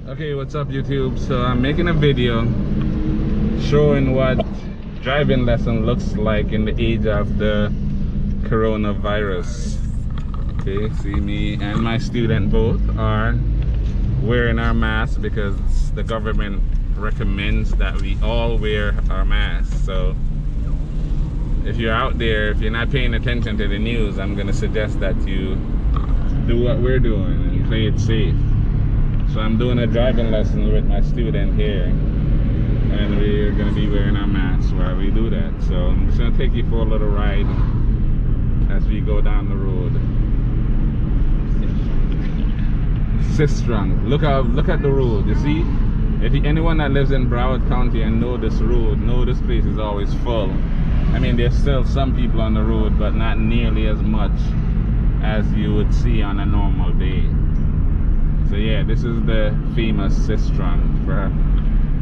Okay, what's up YouTube? So I'm making a video showing what driving lesson looks like in the age of the coronavirus. Okay, see, me and my student both are wearing our masks because the government recommends that we all wear our masks. So if you're out there, if you're not paying attention to the news, I'm gonna suggest that you do what we're doing and play it safe. So I'm doing a driving lesson with my student here, and we're gonna be wearing our masks while we do that. So I'm just gonna take you for a little ride as we go down the road. Sistrunk. Look at the road. You see, if anyone that lives in Broward County and know this road, know this place is always full. I mean, there's still some people on the road, but not nearly as much as you would see on a normal day. So yeah, this is the famous Sistrunk. For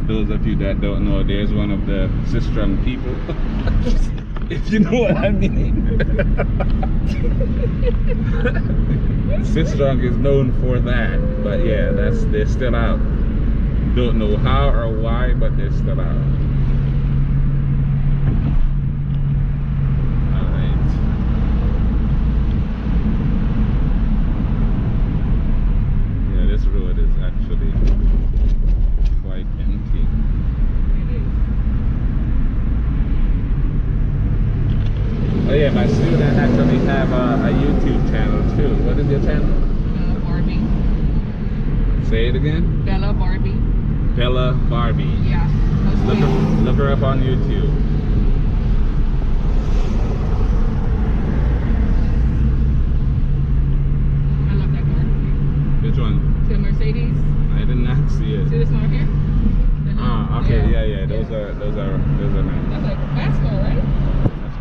those of you that don't know, there's one of the Sistrunk people. If you know what I mean. Sistrunk is known for that. But yeah, they're still out. Don't know how or why, but they're still out. Oh yeah, my student actually have a YouTube channel too. What is your channel? Bella Barbie. Say it again? Bella Barbie. Bella Barbie. Yeah. Look her up on YouTube. I love that car. Which one? The Mercedes. I did not see it. See this one here? Oh, okay, yeah. Those are nice. That's like a fast car, right?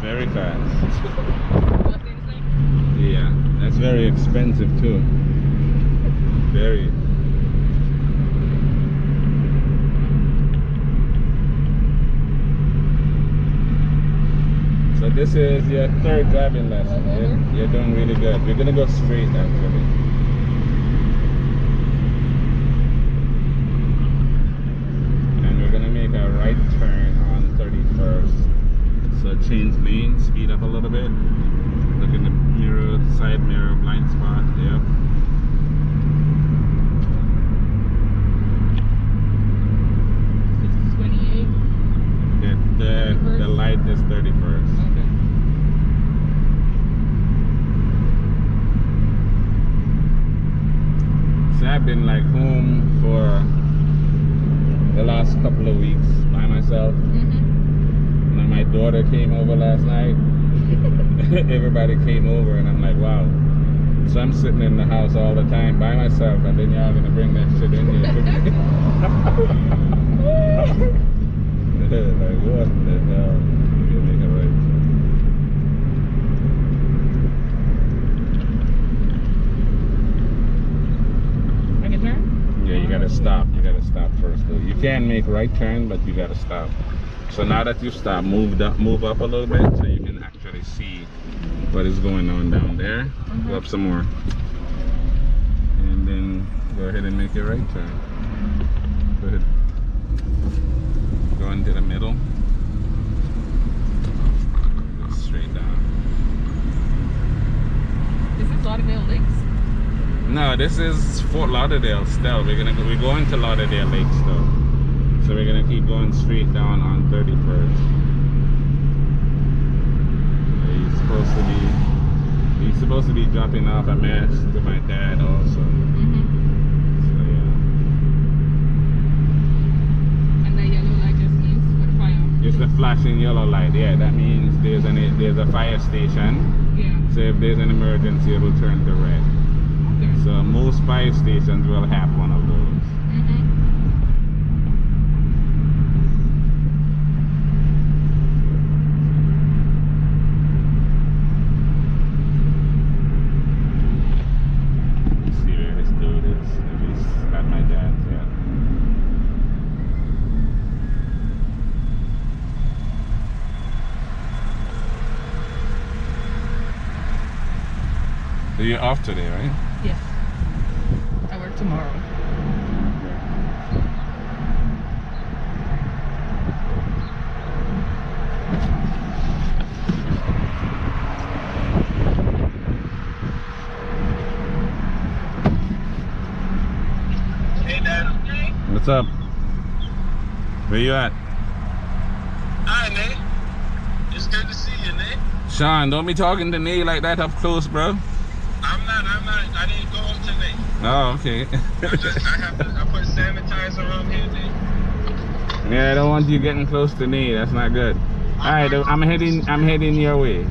Very fast. Yeah, that's very expensive too. Very. So this is your third driving lesson. You're doing really good. We're gonna go straight actually. And we're gonna make a right turn on 31st. So change lane, speed up a little bit. Look in the mirror, side mirror, blind spot. Yep. This is 28. The light is 31st. Okay. So I've been like home for the last couple of weeks by myself. My daughter came over last night. Everybody came over and I'm like, wow. So I'm sitting in the house all the time by myself, and then y'all gonna bring that shit in here. Like, what the hell? You make it right. I can turn? Yeah, you gotta stop. You gotta stop first though. You can make right turn, but you gotta stop. So now that you stop, move up a little bit so you can actually see what is going on down there. Go up some more. And then go ahead and make your right turn. Go ahead. Go into the middle. Go straight down. This is Lauderdale Lakes? No, this is Fort Lauderdale still. We're going to Lauderdale Lakes though. So we're gonna keep going straight down on 31st. He's supposed to be dropping off a mask to my dad also. So yeah. And the yellow light just means for the fire. It's the flashing yellow light. Yeah, that means there's a fire station. Yeah. So if there's an emergency, it will turn to red. Okay. So most fire stations will have one of those. So you're off today, right? Yes. I work tomorrow. What's up? Where you at? Hi, Nate. It's good to see you, Nate. Shawn, don't be talking to Nate like that up close, bro. I'm not. I didn't go up to Nate. Oh, okay. I put sanitizer on here, Nate. Yeah, I don't want you getting close to Nate. That's not good. All right, I'm heading your way.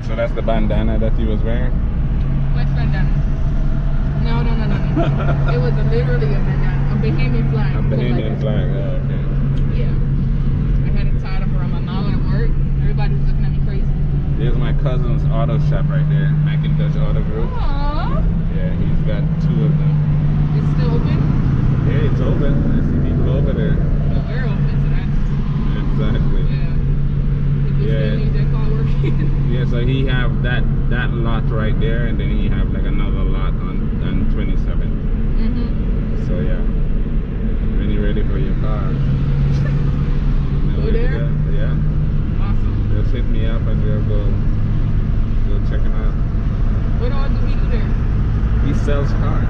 So that's the bandana that he was wearing? Which bandana? No. It was literally a bandana. A Bahamian flag. A Bahamian flag, oh, okay. Yeah. I had it tied up around my mouth at work. Everybody was looking at me crazy. There's my cousin's auto shop right there, Macintosh Auto Group. Aww. Yeah, he's got 2 of them. It's still open? Yeah, it's open. I see people over there. No, we're open, so that's... Exactly. Yeah. People still need their car working. Yeah, so he have that lot right there, and then he have like another lot on 27. So yeah, when you're ready for your car, Go there? Yeah. Awesome. Just hit me up and we'll go check him out. What all do we do there? He sells cars.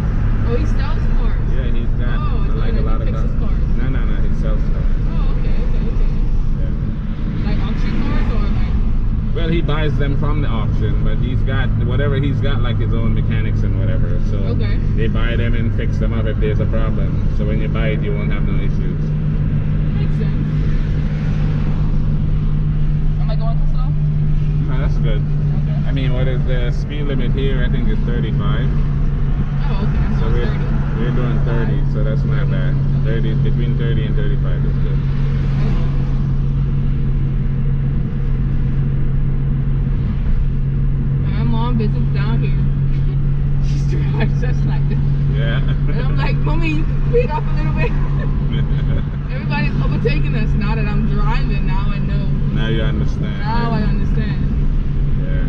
Oh, he sells cars. Yeah, he's got like a lot of cars. No, he sells cars. Oh, okay. Yeah. Like auction cars or like? Well, he buys them from the auction, but he's got whatever he's got, like his own mechanics and whatever. So they buy them and fix them up if there's a problem. So when you buy it, you won't have no issues. Makes sense. Am I going too slow? No, that's good. Okay. I mean, what is the speed limit here? I think it's 35. Oh, okay. So we're doing 30, so that's not bad. 30, between 30 and 35 is good. My mom visits down here. She drives just like this. Yeah. And I'm like, Mommy, you can speed up a little bit. Everybody's overtaking us now that I'm driving. Now I know. Now you understand. Now I understand. Yeah.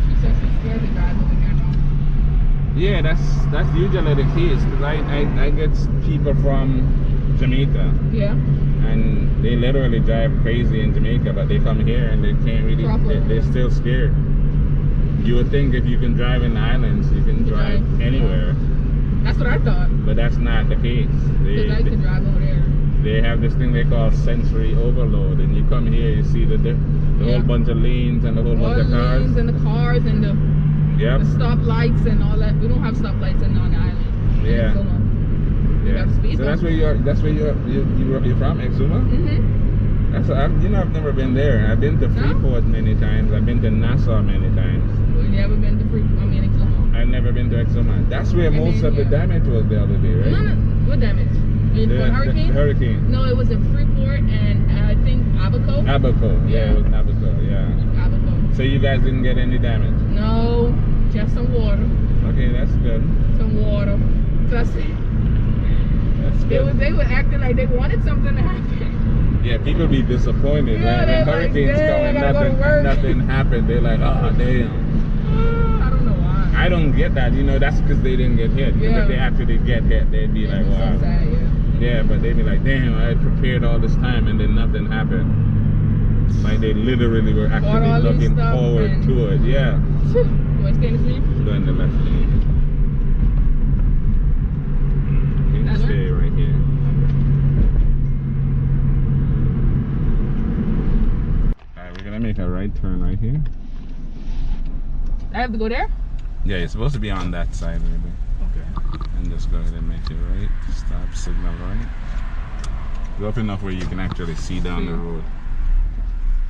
She said she's scared to drive over here now. Yeah, that's usually the case, because I get people from Jamaica. Yeah. And they literally drive crazy in Jamaica, but they come here and they can't really, they're still scared. You would think if you can drive in the islands, you can drive anywhere. That's what I thought. But that's not the case. Because I can drive over there. They have this thing they call sensory overload, and you come here, you see the whole bunch of lanes and the whole bunch of cars. Lanes and the cars and the stoplights and all that. We don't have stoplights on the island. Yeah. Yeah. So that's where you're from, Exuma? That's I've never been there. I've been to Freeport many times. I've been to Nassau many times. Well, you never been to Exuma? I've never been to Exuma. That's where most of the damage was the other day, right? No. What damage? In hurricane? The hurricane. No, it was in Freeport and I think Abaco. Abaco, yeah, it was in Abaco, yeah. Abaco. So you guys didn't get any damage? No, just some water. Okay, that's good. Some water. Trust me. That's good. They were acting like they wanted something to happen. Yeah, people be disappointed, yeah, right? When hurricanes come and nothing happened, they're like, oh, damn. I don't know why. I don't get that, that's because they didn't get hit. If they actually get hit, they'd be like, wow. So sad, yeah, but they'd be like, damn, I prepared all this time and then nothing happened. Like they literally were actually looking forward to it. Yeah. Do I stay in this lane? Go in the left lane. Okay, stay right here. Alright, we're gonna make a right turn right here. I have to go there? Yeah, you're supposed to be on that side, maybe. Okay. And just go ahead and make it right. Stop, signal right. Go up enough where you can actually see down the road.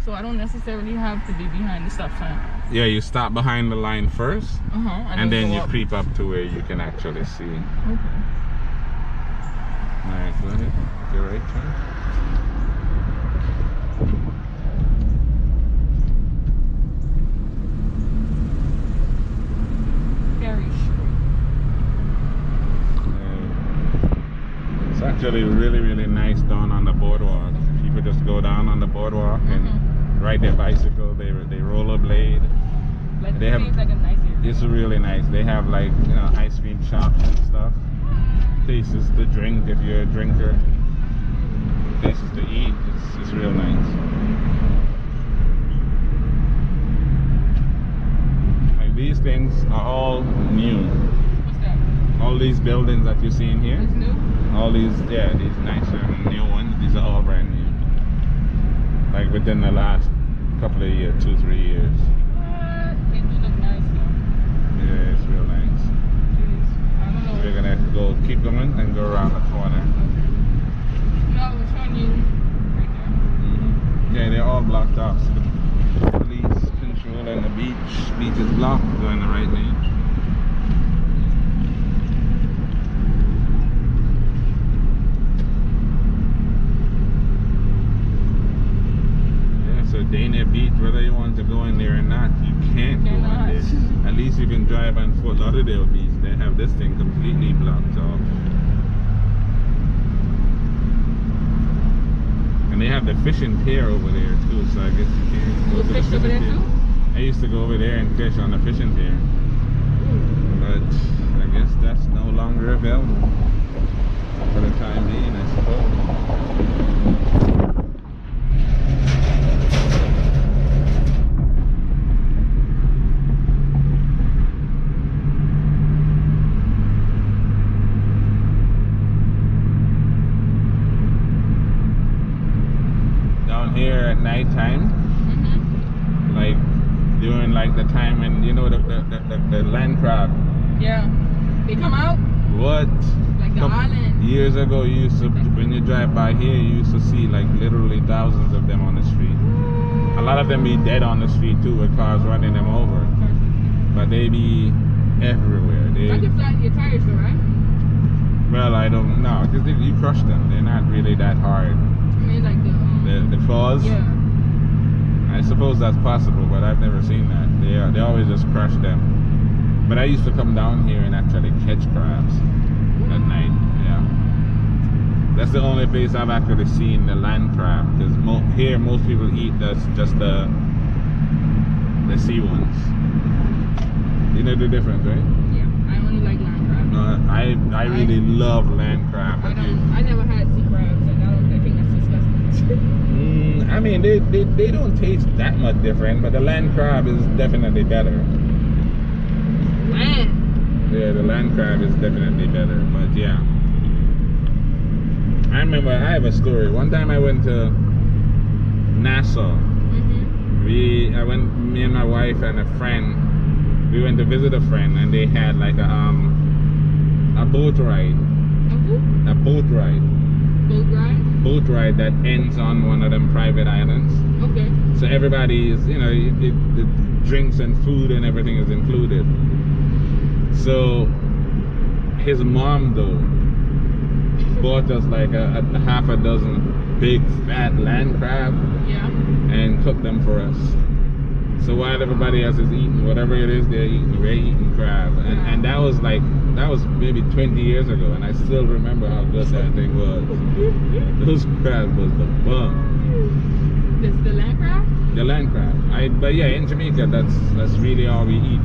So I don't necessarily have to be behind the stop sign. Yeah, you stop behind the line first, and then you creep up to where you can actually see. Okay. Alright, go ahead. Make your right turn. Very straight. It's actually really, really nice down on the boardwalk. People just go down on the boardwalk and ride their bicycle. They rollerblade. Like, it seems like a nice area. It's really nice. They have like, you know, ice cream shops and stuff. Places to drink if you're a drinker. Places to eat. It's real nice. Like these things are all new. What's that? All these buildings that you see in here. It's new? All these, yeah, these nicer new ones. These are all brand new. Like within the last couple of years, 2-3 years. What? They do look nice though. Yeah, it's real nice. Jeez. I don't know. We're gonna go keep going and go around the corner. No, we're showing you right there. Yeah, they're all blocked off. So the police controlling the beach. Beach is blocked. Go in the right lane. Yeah, so Dana Beach, whether you want to go in there or not, you can't go in there. At least you can drive on Fort Lauderdale Beach. They have this thing completely blocked off. And they have the fishing pier over there too, so I guess you can go You to the fish over there pier. too? I used to go over there and fish on the fishing pier. But I guess that's no longer available for the time being, I suppose. Here at night time, like during like the time when you know the land crab. Yeah. They come out? What? Like the island. Years ago, you used to, when you drive by here, you used to see like literally thousands of them on the street. A lot of them be dead on the street too, with cars running them over. But they be everywhere. They, I can flat your tires though, right? well, I don't know, because you crush them. They're not really that hard. I mean, like The claws? Yeah. I suppose that's possible, but I've never seen that. They always just crush them. But I used to come down here and actually catch crabs at night. Yeah, that's the only place I've actually seen the land crab. Because here most people eat just the sea ones. You know the difference, right? Yeah. I only like land crab. No, I really love land crab. I never had sea crabs, and I think that's disgusting. I mean, they don't taste that much different, but the land crab is definitely better. Land. Yeah, the land crab is definitely better, but yeah. I remember, I have a story. One time I went to Nassau. Me and my wife and a friend, we went to visit a friend, and they had like a boat ride. A boat ride. Boat ride? Boat ride that ends on one of them private islands. Okay. So everybody is, you know, the drinks and food and everything is included. So his mom though bought us like a half a dozen big fat land crab. Yeah. And cooked them for us. So while everybody else is eating whatever it is they're eating, we're eating crab. And that was maybe 20 years ago, and I still remember how good that thing was. Those crabs was the bomb. This the land crab? The land crab. But yeah, in Jamaica, that's really all we eat.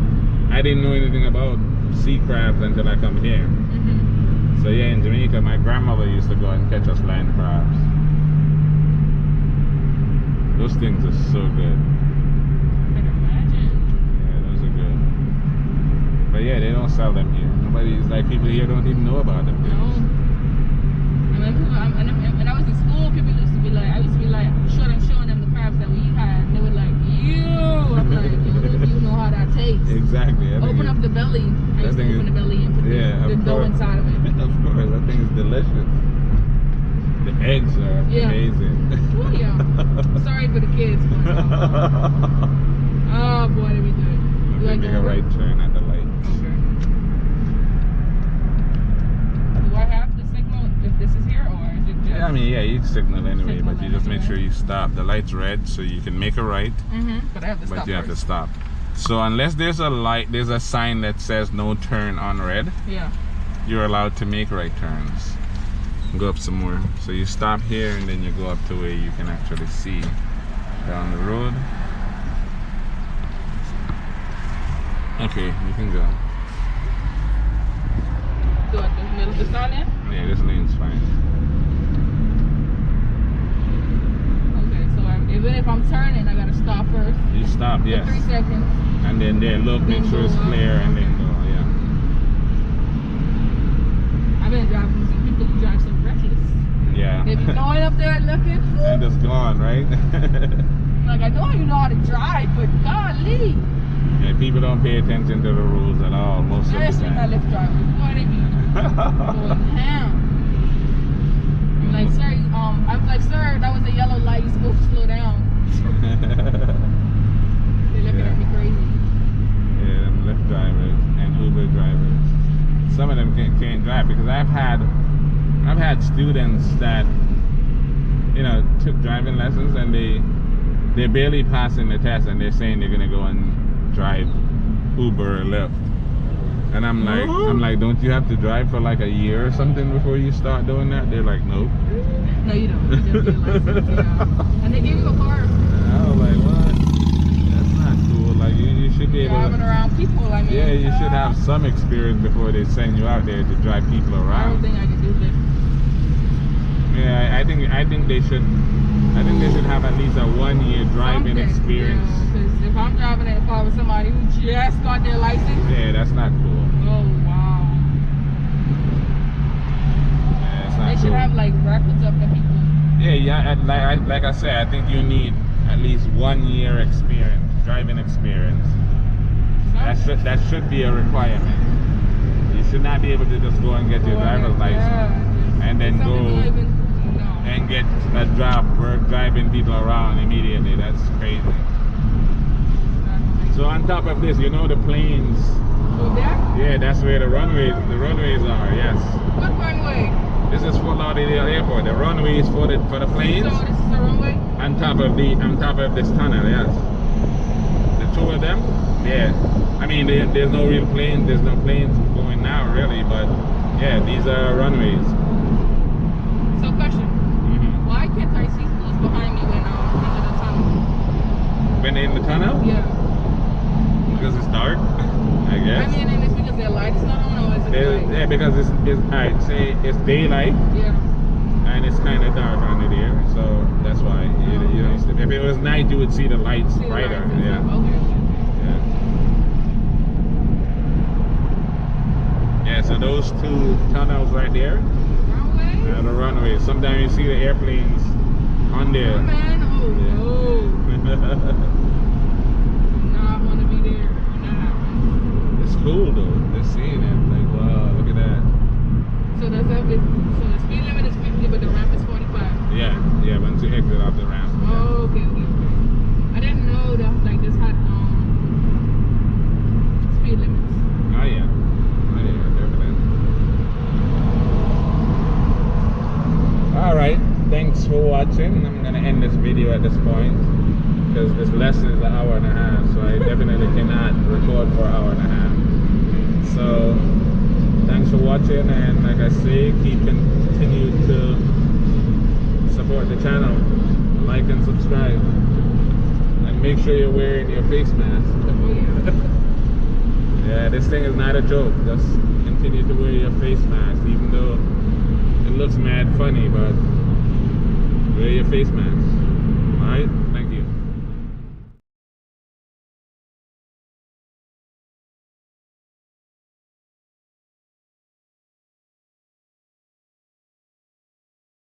I didn't know anything about sea crabs until I come here. So yeah, in Jamaica, my grandmother used to go and catch us land crabs. Those things are so good. I can imagine. Yeah, those are good. But yeah, they don't sell them here. Nobody's like, people here don't even know about them. No. When I was in school, people used to be like, I used to be like, showing them the crabs that we had. And they were like, ew. I'm like, you know how that tastes. Exactly. Open up the belly. I used to open the belly and put the dough inside of it. Of course, that thing is delicious. The eggs are amazing. Oh yeah. Sorry for the kids. But, oh boy, did we do it. Let me make a right turn at the light. Okay. Do I have the signal if this is here, or is it just... Yeah, I mean, yeah, you signal anyway, but you just make sure you stop. The light's red, so you can make a right. But I have to stop. But you have to stop. So unless there's a light, there's a sign that says no turn on red. Yeah. You're allowed to make right turns. Go up some more. So you stop here and then you go up to where you can actually see down the road. Okay, okay, you can go. So at the middle of the sun there? Yeah, this lane's fine. Okay, so even if I'm turning, I gotta stop first. You stop, For yes. 3 seconds. And then there, look, make Then sure it's go up. clear, and then go, yeah. I've been driving with some people who drive so reckless. Yeah. They be going up there looking And for. it's gone, right? Like, I know you know how to drive, but golly. Yeah, people don't pay attention to the rules at all most of the Especially my time. Lyft drivers. Boy, they be going ham. I'm like, sir, that was a yellow light. You're supposed to slow down. They're looking at me crazy. Yeah, them Lyft drivers and Uber drivers. Some of them can't drive because I've had students that, you know, took driving lessons and they're barely passing the test and they're saying they're gonna go and drive Uber or Lyft. And I'm like, don't you have to drive for like a year or something before you start doing that? They're like, nope. No, you don't. You just get a license, yeah. And they give you a car. I was like, what? That's not cool. Like you should be able Driving to. around people, I mean. Yeah, you should have some experience before they send you out there to drive people I don't around. think I can do Lyft. Yeah, I think they should have at least a 1 year driving experience. Because if I'm driving a car with somebody who just got their license. Yeah, that's not cool. Oh wow. Yeah, that's not They should cool. have like records of the people. Yeah, like I said, I think you need at least 1 year experience, driving experience. That should be a requirement. You should not be able to just go and get your driver's license and then go and get a job driving people around immediately. That's crazy. So on top of this, you know the planes. Go there? Yeah, that's where the runways are. Yes. What runway? This is for Lauderdale Airport. The runway is for the planes. So this is the runway? On top of this tunnel, yes. The two of them, yeah. I mean, there's no real planes. There's no planes going now, really. But yeah, these are runways. So question. Why can't I see who's behind me when I'm under the tunnel? When they're in the tunnel? Yeah. Because it's dark, I guess. I mean, and it's because their light is not on, or is it like... Yeah, because it's alright, say it's daylight. Yeah. And it's kind of dark under there, so that's why you don't see. If it was night, you would see the lights See the brighter. lights and Yeah. stuff. Okay. Yeah. Yeah. So those two tunnels right there Runway? are the runways. Sometimes you see the airplanes on there. Oh man, oh Yeah. no. Not want to be there when that happens. It's cool though. Just seeing it, like wow, look at that. So the speed limit is 50, but the ramp is 45. Yeah, yeah. Once you exit off the ramp. Yeah. Oh, okay. I didn't know that like this had speed limits. Oh yeah. Oh yeah, definitely. Alright, thanks for watching. I'm gonna end this video at this point because this lesson is an hour and a half, so I definitely cannot record for an hour and a half. So thanks for watching, and like I say, continue to support the channel, like and subscribe, and make sure you're wearing your face mask. Oh yeah. Yeah, this thing is not a joke. Just continue to wear your face mask, even though it looks mad funny, but wear your face mask.